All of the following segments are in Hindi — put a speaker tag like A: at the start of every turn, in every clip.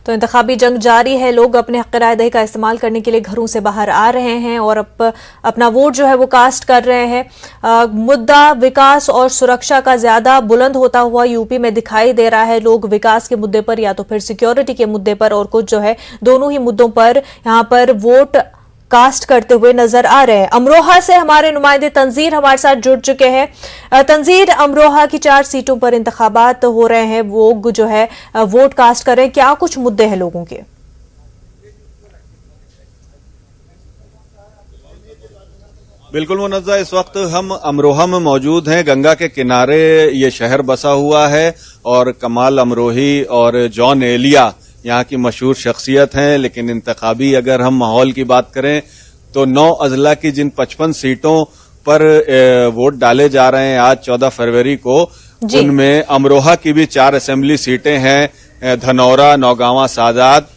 A: तो इंतखाबी जंग जारी है, लोग अपने हक़ राय दही का इस्तेमाल करने के लिए घरों से बाहर आ रहे हैं और अपना वोट जो है वो कास्ट कर रहे हैं। मुद्दा विकास और सुरक्षा का ज्यादा बुलंद होता हुआ यूपी में दिखाई दे रहा है। लोग विकास के मुद्दे पर या तो फिर सिक्योरिटी के मुद्दे पर और कुछ जो है दोनों ही मुद्दों पर यहां पर वोट कास्ट करते हुए नजर आ रहे हैं। अमरोहा से हमारे नुमाइंदे तंजीर हमारे साथ जुड़ चुके हैं। तंजीर, अमरोहा की 4 सीटों पर इंतखाबात हो रहे हैं, वो जो है वोट कास्ट कर रहे हैं, क्या कुछ मुद्दे हैं लोगों के?
B: बिल्कुल मुनज़्ज़ा, इस वक्त हम अमरोहा में मौजूद हैं। गंगा के किनारे ये शहर बसा हुआ है और कमाल अमरोही और जॉन एलिया यहाँ की मशहूर शख्सियत हैं। लेकिन इंतखाबी अगर हम माहौल की बात करें तो 9 अजला की जिन 55 सीटों पर वोट डाले जा रहे हैं आज 14 फरवरी को, उनमें अमरोहा की भी 4 असेंबली सीटें हैं, धनौरा, नौगावा सादात,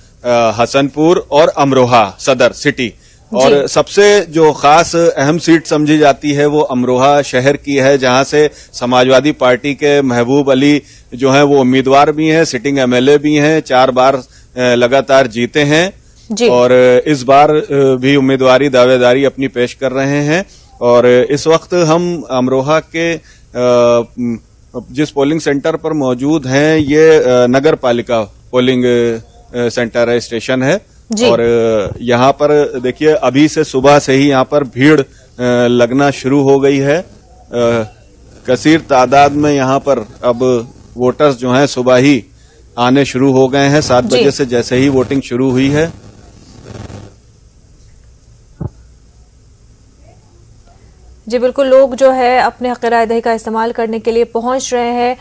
B: हसनपुर और अमरोहा सदर सिटी। और सबसे जो खास अहम सीट समझी जाती है वो अमरोहा शहर की है, जहां से समाजवादी पार्टी के महबूब अली जो हैं वो उम्मीदवार भी हैं, सिटिंग एमएलए भी हैं, 4 बार लगातार जीते हैं और इस बार भी उम्मीदवारी दावेदारी अपनी पेश कर रहे हैं। और इस वक्त हम अमरोहा के जिस पोलिंग सेंटर पर मौजूद हैं ये नगर पालिका पोलिंग सेंटर है, स्टेशन है। और यहाँ पर देखिए अभी से सुबह से ही यहाँ पर भीड़ लगना शुरू हो गई है। कसीर तादाद में यहाँ पर अब वोटर्स जो हैं सुबह ही आने शुरू हो गए हैं। 7 बजे से जैसे ही वोटिंग शुरू हुई है।
A: जी बिल्कुल, लोग जो है अपने हक़ राय दही का इस्तेमाल करने के लिए पहुंच रहे हैं।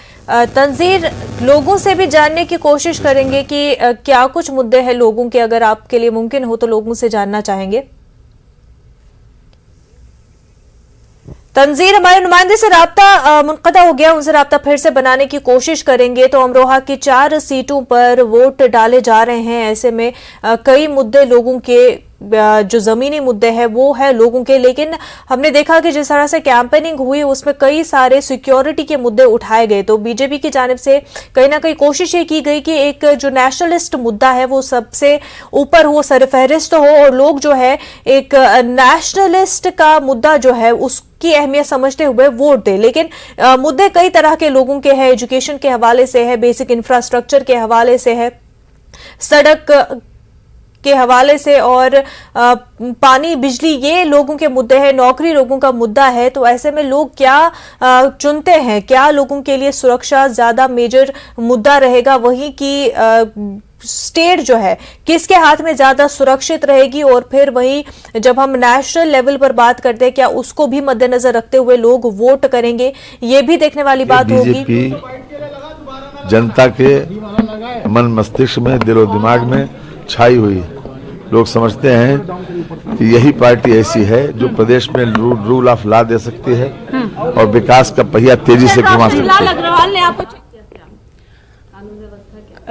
A: तंजीर, लोगों से भी जानने की कोशिश करेंगे कि क्या कुछ मुद्दे हैं लोगों के, अगर आपके लिए मुमकिन हो तो लोगों से जानना चाहेंगे। तंजीर, हमारे नुमाइंदे से राब्ता मुनक़ता हो गया, उनसे राब्ता फिर से बनाने की कोशिश करेंगे। तो अमरोहा की 4 सीटों पर वोट डाले जा रहे हैं, ऐसे में कई मुद्दे लोगों के जो जमीनी मुद्दे हैं वो है लोगों के, लेकिन हमने देखा कि जिस तरह से कैंपेनिंग हुई उसमें कई सारे सिक्योरिटी के मुद्दे उठाए गए। तो बीजेपी की जानिब से कहीं ना कहीं कोशिश ये की गई कि एक जो नेशनलिस्ट मुद्दा है वो सबसे ऊपर हो, सरफहरिस्त हो और लोग जो है एक नेशनलिस्ट का मुद्दा जो है उसकी अहमियत समझते हुए वोट दे। लेकिन मुद्दे कई तरह के लोगों के हैं, एजुकेशन के हवाले से है, बेसिक इंफ्रास्ट्रक्चर के हवाले से है, सड़क के हवाले से और पानी बिजली, ये लोगों के मुद्दे हैं, नौकरी लोगों का मुद्दा है। तो ऐसे में लोग क्या चुनते हैं? क्या लोगों के लिए सुरक्षा ज्यादा मेजर मुद्दा रहेगा, वहीं की स्टेट जो है किसके हाथ में ज्यादा सुरक्षित रहेगी? और फिर वही जब हम नेशनल लेवल पर बात करते हैं, क्या उसको भी मद्देनजर रखते हुए लोग वोट करेंगे? ये भी देखने वाली बात होगी।
C: जनता के मन मस्तिष्क में, दिलो दिमाग में छाई हुई। लोग समझते हैं कि यही पार्टी ऐसी है जो प्रदेश में रूल ऑफ लॉ दे सकती है और विकास का पहिया तेजी से घुमा सकती है।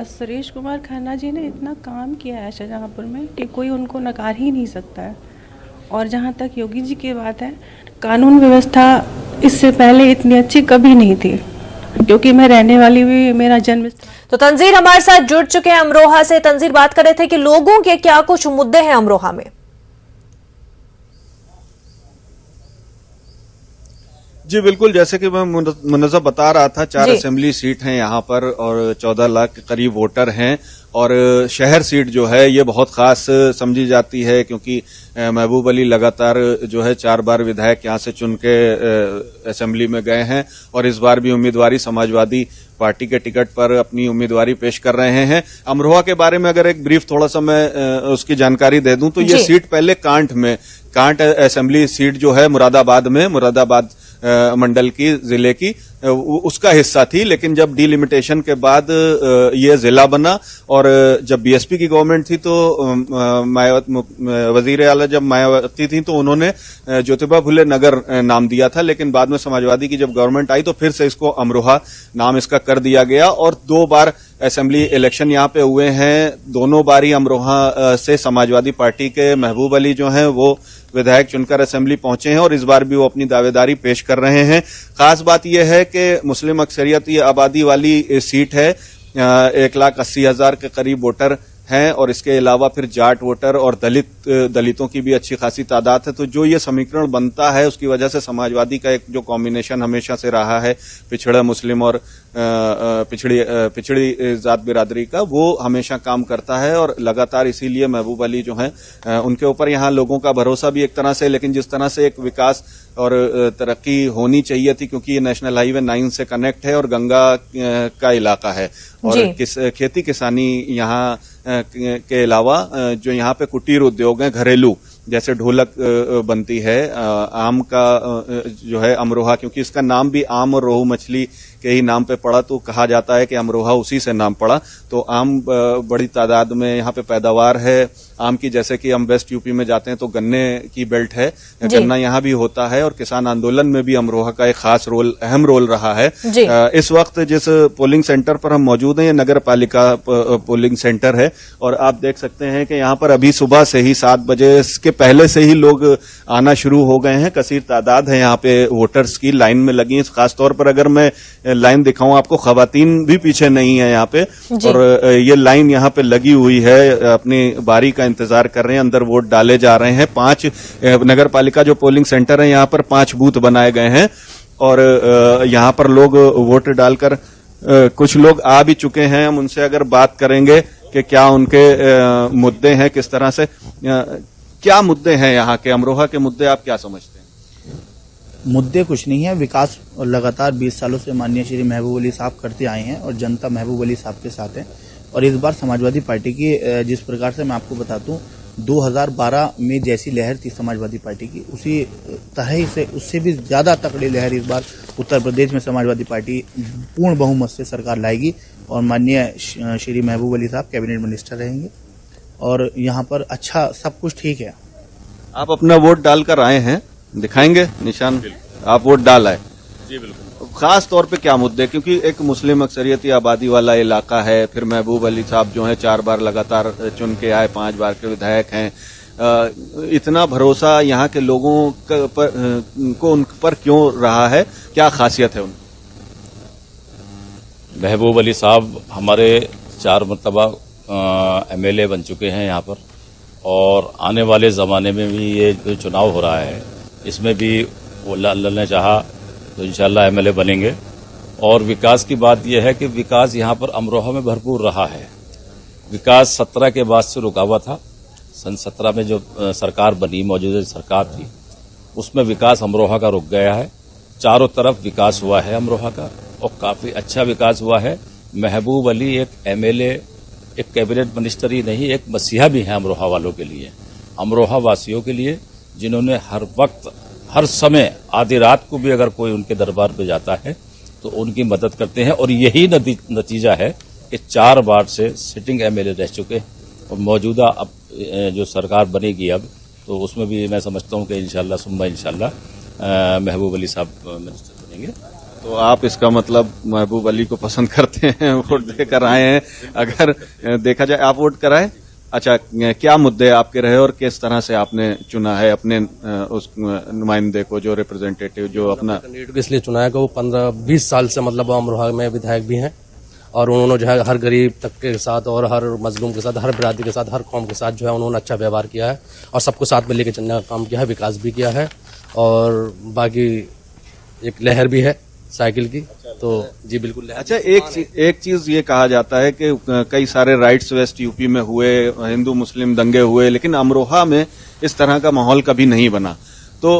D: सुरेश कुमार खन्ना जी ने इतना काम किया है शाहजहांपुर में कि कोई उनको नकार ही नहीं सकता है। और जहां तक योगी जी की बात है, कानून व्यवस्था इससे पहले इतनी अच्छी कभी नहीं थी, क्योंकि मैं रहने वाली भी, मेरा जन्म।
A: तो तंजीर हमारे साथ जुड़ चुके हैं अमरोहा से। तंजीर, बात कर रहे थे कि लोगों के क्या कुछ मुद्दे हैं अमरोहा में।
B: जी बिल्कुल, जैसे कि मैं मुनज़्ज़ा बता रहा था, 4 असेंबली सीट हैं यहाँ पर और 14 लाख के करीब वोटर हैं। और शहर सीट जो है ये बहुत खास समझी जाती है, क्योंकि महबूब अली लगातार जो है 4 बार विधायक यहाँ से चुन के असेंबली में गए हैं और इस बार भी उम्मीदवारी समाजवादी पार्टी के टिकट पर अपनी उम्मीदवारी पेश कर रहे हैं। अमरोहा के बारे में अगर एक ब्रीफ थोड़ा सा मैं उसकी जानकारी दे दूं तो ये सीट पहले कांट असेंबली सीट जो है मुरादाबाद मंडल की, जिले की, उसका हिस्सा थी। लेकिन जब डिलिमिटेशन के बाद ये जिला बना और जब बीएसपी की गवर्नमेंट थी तो वजीर आला जब मायावती थी तो उन्होंने ज्योतिबा फुले नगर नाम दिया था। लेकिन बाद में समाजवादी की जब गवर्नमेंट आई तो फिर से इसको अमरोहा नाम इसका कर दिया गया और 2 बार असेंबली इलेक्शन यहाँ पे हुए हैं। दोनों बारी अमरोहा से समाजवादी पार्टी के महबूब अली जो हैं वो विधायक चुनकर असेंबली पहुंचे हैं और इस बार भी वो अपनी दावेदारी पेश कर रहे हैं। खास बात यह है कि मुस्लिम अक्सरियत आबादी वाली सीट है 1,80,000 के करीब वोटर हैं और इसके अलावा फिर जाट वोटर और दलितों की भी अच्छी खासी तादाद है। तो जो ये समीकरण बनता है उसकी वजह से समाजवादी का एक जो कॉम्बिनेशन हमेशा से रहा है पिछड़ा मुस्लिम और पिछड़ी जात बिरादरी का, वो हमेशा काम करता है और लगातार इसीलिए महबूब अली जो हैं उनके ऊपर यहाँ लोगों का भरोसा भी एक तरह से, लेकिन जिस तरह से एक विकास और तरक्की होनी चाहिए थी, क्योंकि ये नेशनल हाईवे 9 से कनेक्ट है और गंगा का इलाका है और खेती किसानी यहाँ के अलावा जो यहाँ पे कुटीर उद्योग हैं घरेलू, जैसे ढोलक बनती है, आम का जो है अमरोहा, क्योंकि इसका नाम भी आम और रोहू मछली के ही नाम पे पड़ा तो कहा जाता है कि अमरोहा उसी से नाम पड़ा। तो आम बड़ी तादाद में यहाँ पे पैदावार है आम की, जैसे कि हम वेस्ट यूपी में जाते हैं तो गन्ने की बेल्ट है, गन्ना यहाँ भी होता है और किसान आंदोलन में भी अमरोहा का एक खास रोल, अहम रोल रहा है। इस वक्त जिस पोलिंग सेंटर पर हम मौजूद हैं ये नगर पालिका पोलिंग सेंटर है और आप देख सकते हैं कि यहाँ पर अभी सुबह से ही 7 बजे के पहले से ही लोग आना शुरू हो गए हैं। कसीर तादाद है यहाँ पे वोटर्स की लाइन में लगी है। खासतौर पर अगर मैं लाइन दिखाऊं आपको, खवातीन भी पीछे नहीं है यहाँ पे और ये लाइन यहाँ पे लगी हुई है, अपनी बारी का इंतजार कर रहे हैं, अंदर वोट डाले जा रहे हैं। 5 नगर पालिका जो पोलिंग सेंटर है यहाँ पर 5 बूथ बनाए गए हैं और यहाँ पर लोग वोट डालकर कुछ लोग आ भी चुके हैं। हम उनसे अगर बात करेंगे कि क्या उनके मुद्दे हैं, किस तरह से क्या मुद्दे हैं यहाँ के, अमरोहा के मुद्दे आप क्या समझते हैं?
E: मुद्दे कुछ नहीं है, विकास लगातार 20 सालों से माननीय श्री महबूब अली साहब करते आए हैं और जनता महबूब अली साहब के साथ है। और इस बार समाजवादी पार्टी की जिस प्रकार से मैं आपको बता दूं 2012 में जैसी लहर थी समाजवादी पार्टी की, उसी तरह से उससे भी ज्यादा तकड़ी लहर इस बार उत्तर प्रदेश में समाजवादी पार्टी पूर्ण बहुमत से सरकार लाएगी और माननीय श्री महबूब अली साहब कैबिनेट मिनिस्टर रहेंगे और यहाँ पर अच्छा सब कुछ ठीक है।
B: आप अपना वोट डालकर आए हैं, दिखाएंगे निशान? आप वोट डाल आए?
F: जी बिल्कुल।
B: खास तौर पे क्या मुद्दे, क्योंकि एक मुस्लिम अक्सरियती आबादी वाला इलाका है, फिर महबूब अली साहब जो है 4 बार लगातार चुन के आए, 5 बार के विधायक हैं, इतना भरोसा यहाँ के लोगों को उन पर क्यों रहा है, क्या खासियत है उनकी?
F: महबूब अली साहब हमारे 4 मरतबा MLA बन चुके हैं यहाँ पर और आने वाले ज़माने में भी ये जो चुनाव हो रहा है इसमें भी वो अल्लाह ने चाहा तो इंशाल्लाह MLA बनेंगे। और विकास की बात यह है कि विकास यहाँ पर अमरोहा में भरपूर रहा है। विकास 17 के बाद से रुका हुआ था। सन 17 में जो सरकार बनी, मौजूदा सरकार थी, उसमें विकास अमरोहा का रुक गया है। चारों तरफ विकास हुआ है अमरोहा का और काफ़ी अच्छा विकास हुआ है। महबूब अली एक MLA, एक कैबिनेट मिनिस्टर ही नहीं, एक मसीहा भी है अमरोहा वालों के लिए, अमरोहा वासियों के लिए, जिन्होंने हर वक्त हर समय आधी रात को भी अगर कोई उनके दरबार पे जाता है तो उनकी मदद करते हैं। और यही नतीजा है कि 4 बार से सिटिंग MLA रह चुके हैं और मौजूदा अब जो सरकार बनेगी अब तो उसमें भी मैं समझता हूँ कि इंशाल्लाह सुम्मा इंशाल्लाह महबूब अली साहब मिनिस्टर बनेंगे।
B: तो आप इसका मतलब महबूब अली को पसंद करते हैं, वोट देकर आए हैं। अगर देखा जाए, आप वोट कराए? अच्छा, क्या मुद्दे आपके रहे और किस तरह से आपने चुना है अपने उस नुमाइंदे को, जो रिप्रेजेंटेटिव जो अपना
G: कैंडिडेट इसलिए चुना है कि वो 15-20 साल से मतलब अमरोहा में विधायक भी हैं और उन्होंने जो है हर गरीब तबके के साथ और हर मजलूम के साथ, हर बिरादरी के साथ, हर कौम के साथ जो है उन्होंने अच्छा व्यवहार किया है और सबको साथ में लेकर चलने का काम किया है, विकास भी किया है। और बाकी एक लहर भी है साइकिल की, तो जी बिल्कुल।
B: अच्छा, एक चीज ये कहा जाता है कि कई सारे राइट्स वेस्ट यूपी में हुए, हिंदू मुस्लिम दंगे हुए, लेकिन अमरोहा में इस तरह का माहौल कभी नहीं बना। तो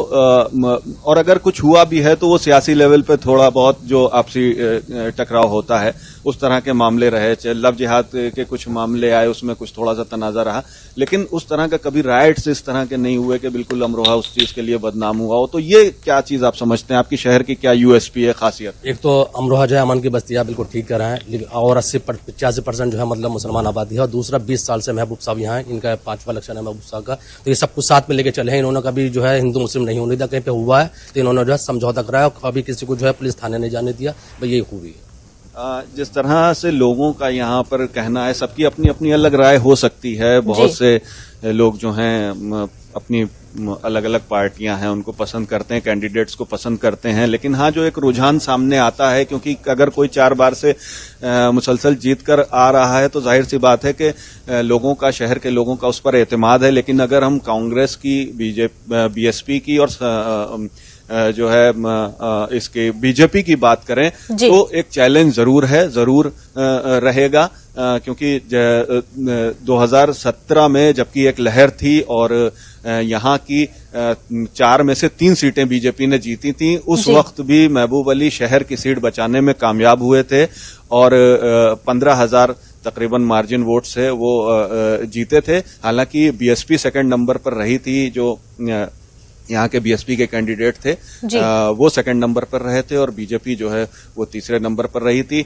B: और अगर कुछ हुआ भी है तो वो सियासी लेवल पे थोड़ा बहुत जो आपसी टकराव होता है उस तरह के मामले रहे। लव जिहाद के कुछ मामले आए, उसमें कुछ थोड़ा सा तनाजा रहा, लेकिन उस तरह का कभी राइट्स इस तरह के नहीं हुए कि बिल्कुल अमरोहा उस चीज के लिए बदनाम हुआ हो। तो ये क्या चीज आप समझते हैं, आपकी शहर की क्या USP है, खासियत?
G: एक तो अमरोहा जो है अमन की बस्तियां बिल्कुल ठीक कर रहे हैं और 80-85% जो है मतलब मुसलमान आबादी है। और दूसरा 20 साल से महबूब साहब यहाँ है, इनका 5वां इलेक्शन है महबूब साहब का, तो ये सब कुछ साथ में लेके चले हैं। इन्होंने कभी जो है हिंदू मुस्लिम नहीं होने दिया, कहीं पे हुआ है तो इन्होंने जो है समझौता कराया और कभी किसी को जो है पुलिस थाने नहीं जाने दिया। भाई यही खूबी है।
B: जिस तरह से लोगों का यहाँ पर कहना है, सबकी अपनी अपनी अलग राय हो सकती है। बहुत से लोग जो हैं अपनी अलग अलग पार्टियां हैं उनको पसंद करते हैं, कैंडिडेट्स को पसंद करते हैं। लेकिन हाँ, जो एक रुझान सामने आता है, क्योंकि अगर कोई 4 बार से मुसलसल जीत कर आ रहा है तो जाहिर सी बात है कि लोगों का, शहर के लोगों का उस पर एतमाद है। लेकिन अगर हम कांग्रेस की, बीएसपी की और जो है इसके बीजेपी की बात करें तो एक चैलेंज जरूर है, जरूर रहेगा, क्योंकि 2017 में जबकि एक लहर थी और यहाँ की 4 में से 3 सीटें बीजेपी ने जीती थी, उस वक्त भी महबूब अली शहर की सीट बचाने में कामयाब हुए थे और 15,000 तकरीबन मार्जिन वोट से वो जीते थे। हालांकि बीएसपी सेकंड नंबर पर रही थी, जो यहाँ के बीएसपी के कैंडिडेट थे वो सेकंड नंबर पर रहे थे और बीजेपी जो है वो तीसरे नंबर पर रही थी।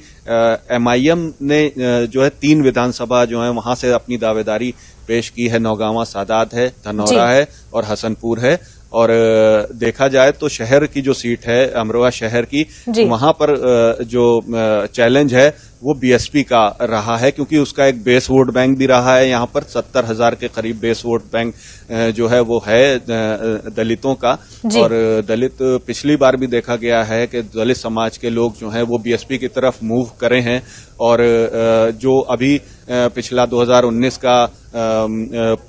B: एमआईएम ने जो है 3 विधानसभा जो है वहां से अपनी दावेदारी पेश की है। नौगांवा सादात है, धनौरा है और हसनपुर है। और देखा जाए तो शहर की जो सीट है, अमरोहा शहर की, वहां पर जो चैलेंज है वो बीएसपी का रहा है, क्योंकि उसका एक बेस वोट बैंक भी रहा है। यहाँ पर 70,000 के करीब बेस वोट बैंक जो है वो है दलितों का। और दलित, पिछली बार भी देखा गया है कि दलित समाज के लोग जो हैं वो बीएसपी की तरफ मूव करे हैं। और जो अभी पिछला 2019 का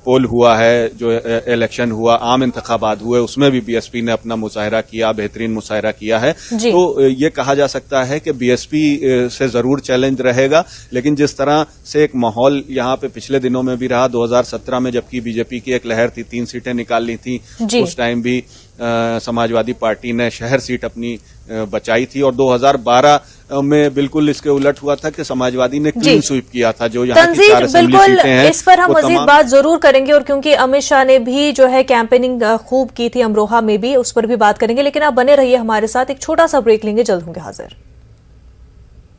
B: पोल हुआ है, जो इलेक्शन हुआ, आम इंतखाबात हुए, उसमें भी बीएसपी ने अपना मुजाहरा किया, बेहतरीन मुजाहरा किया है। तो ये कहा जा सकता है कि बीएसपी से जरूर चैलेंज रहेगा। लेकिन जिस तरह से एक माहौल यहाँ पे पिछले दिनों में भी रहा, 2017 में जबकि बीजेपी की एक लहर थी, 3 सीटें निकालनी थी, उस टाइम भी समाजवादी पार्टी ने शहर सीट अपनी बचाई थी। और 2012 में बिल्कुल इसके उलट हुआ था कि समाजवादी ने क्लीन स्वीप किया था। जो यहाँ की 4 असेंबली सीटें हैं,
A: इस पर हम मजीद बात जरूर करेंगे। और क्योंकि अमित शाह ने भी जो है कैंपेनिंग खूब की थी अमरोहा में भी, उस पर भी बात करेंगे। लेकिन आप बने रहिए हमारे साथ, एक छोटा सा ब्रेक लेंगे, जल्द होंगे हाजिर।